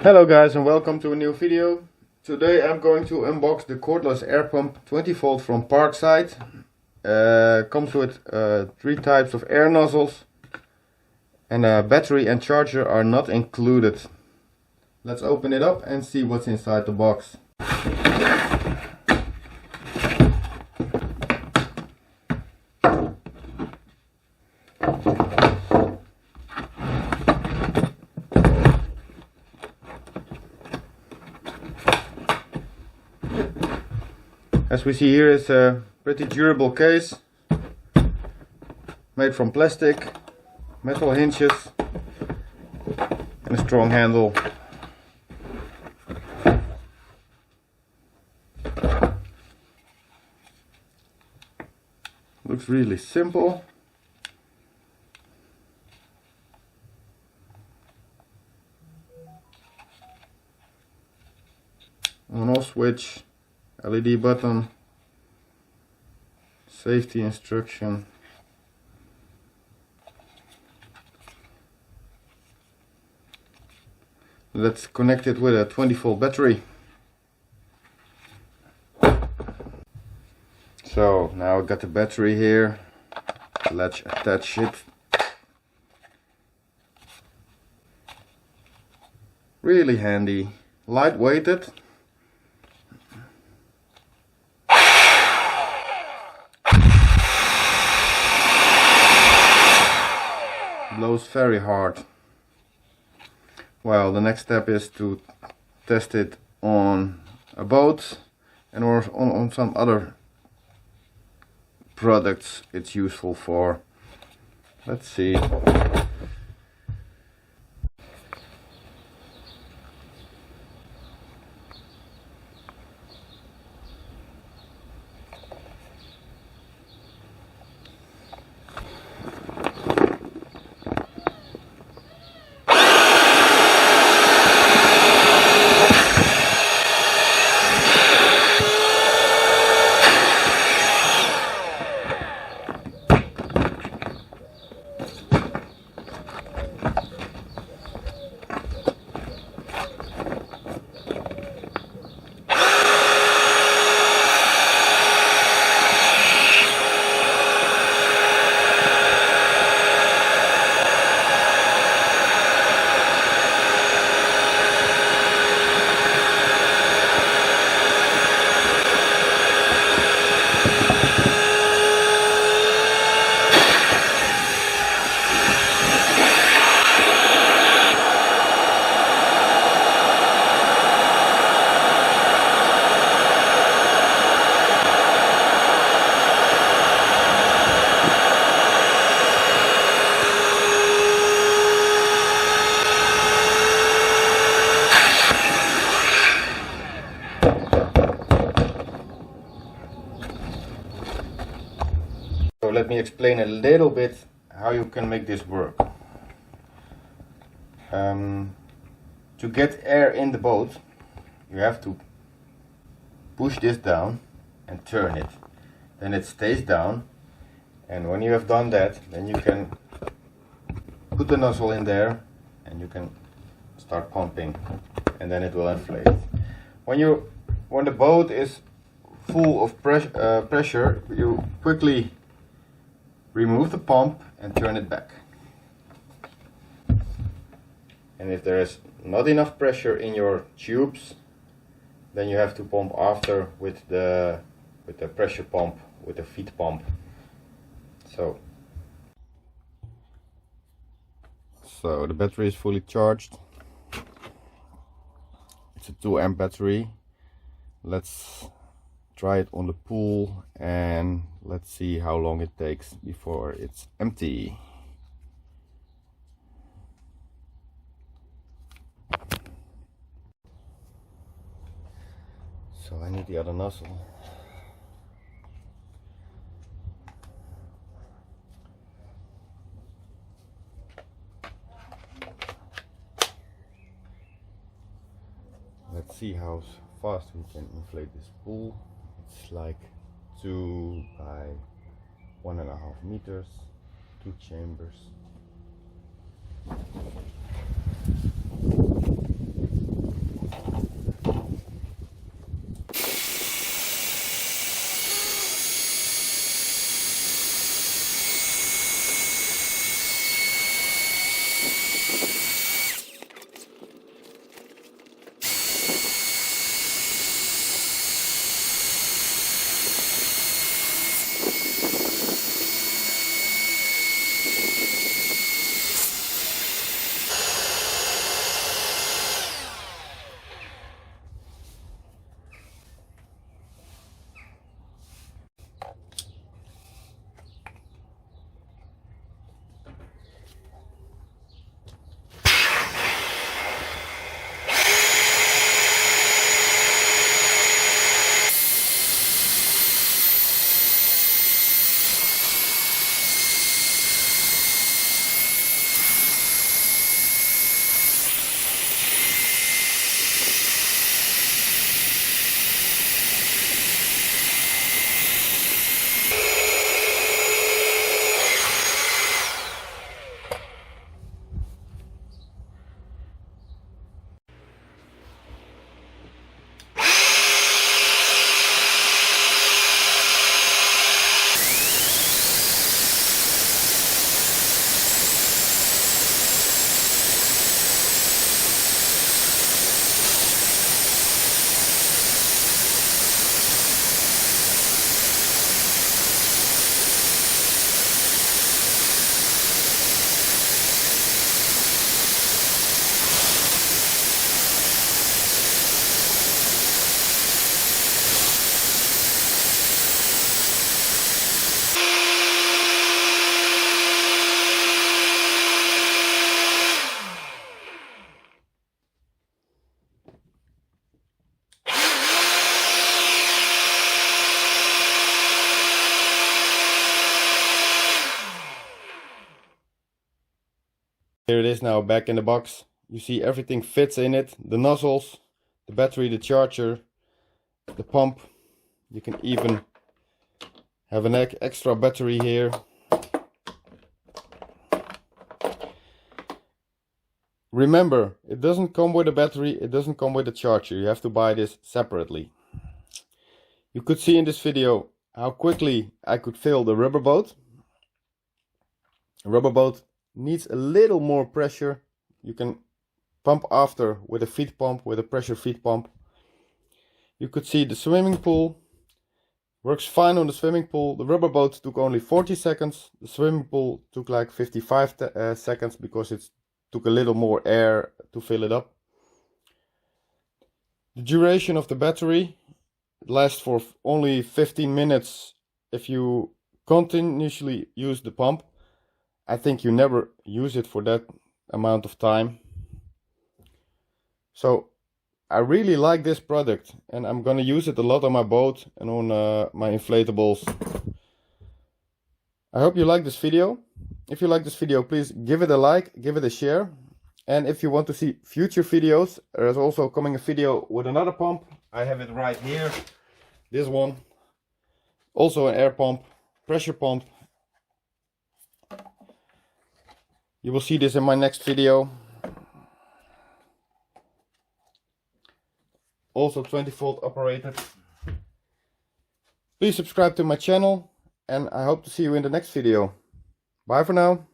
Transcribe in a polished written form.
Hello guys and welcome to a new video. Today I'm going to unbox the Cordless air pump 20V from Parkside. Comes with 3 types of air nozzles, and a battery and charger are not included. Let's open it up and see what's inside the box. As we see here, is a pretty durable case, made from plastic, metal hinges and a strong handle. Looks really simple. On-off switch, LED button, safety instruction, let's connect it with a 20V battery. So now I got the battery here. Let's attach it. Really handy, lightweighted. Blows very hard. Well, the next step is to test it on a boat and or on some other products it's useful for. Let's see. So let me explain a little bit how you can make this work. To get air in the boat, you have to push this down and turn it. Then it stays down, and when you have done that, then you can put the nozzle in there and you can start pumping, and then it will inflate. When the boat is full of pressure, you quickly remove the pump and turn it back. And if there is not enough pressure in your tubes, then you have to pump after with the pressure pump, with the feed pump. So the battery is fully charged. It's a 2 amp battery. Let's try it on the pool and let's see how long it takes before it's empty. So I need the other nozzle. Let's see how fast we can inflate this pool. It's like 2 by 1.5 meters, 2 chambers. Here it is now back in the box. You see everything fits in it. The nozzles, the battery, the charger, the pump. You can even have an extra battery here. Remember, it doesn't come with a battery, it doesn't come with a charger. You have to buy this separately. You could see in this video how quickly I could fill the Rubberboat. A Rubberboat needs a little more pressure. You can pump after with a feed pump, with a pressure feed pump. You could see the swimming pool works fine on the swimming pool. The Rubberboat took only 40 seconds. The swimming pool took like 55 seconds because it took a little more air to fill it up. The duration of the battery lasts for only 15 minutes if you continuously use the pump. I think you never use it for that amount of time. So I really like this product and I'm gonna use it a lot on my boat and on my inflatables. I hope you like this video. If you like this video, please give it a like, give it a share. And if you want to see future videos, there is also coming a video with another pump. I have it right here. This one. Also an air pump, pressure pump. You will see this in my next video. Also 20-volt operated. Please subscribe to my channel and I hope to see you in the next video. Bye for now.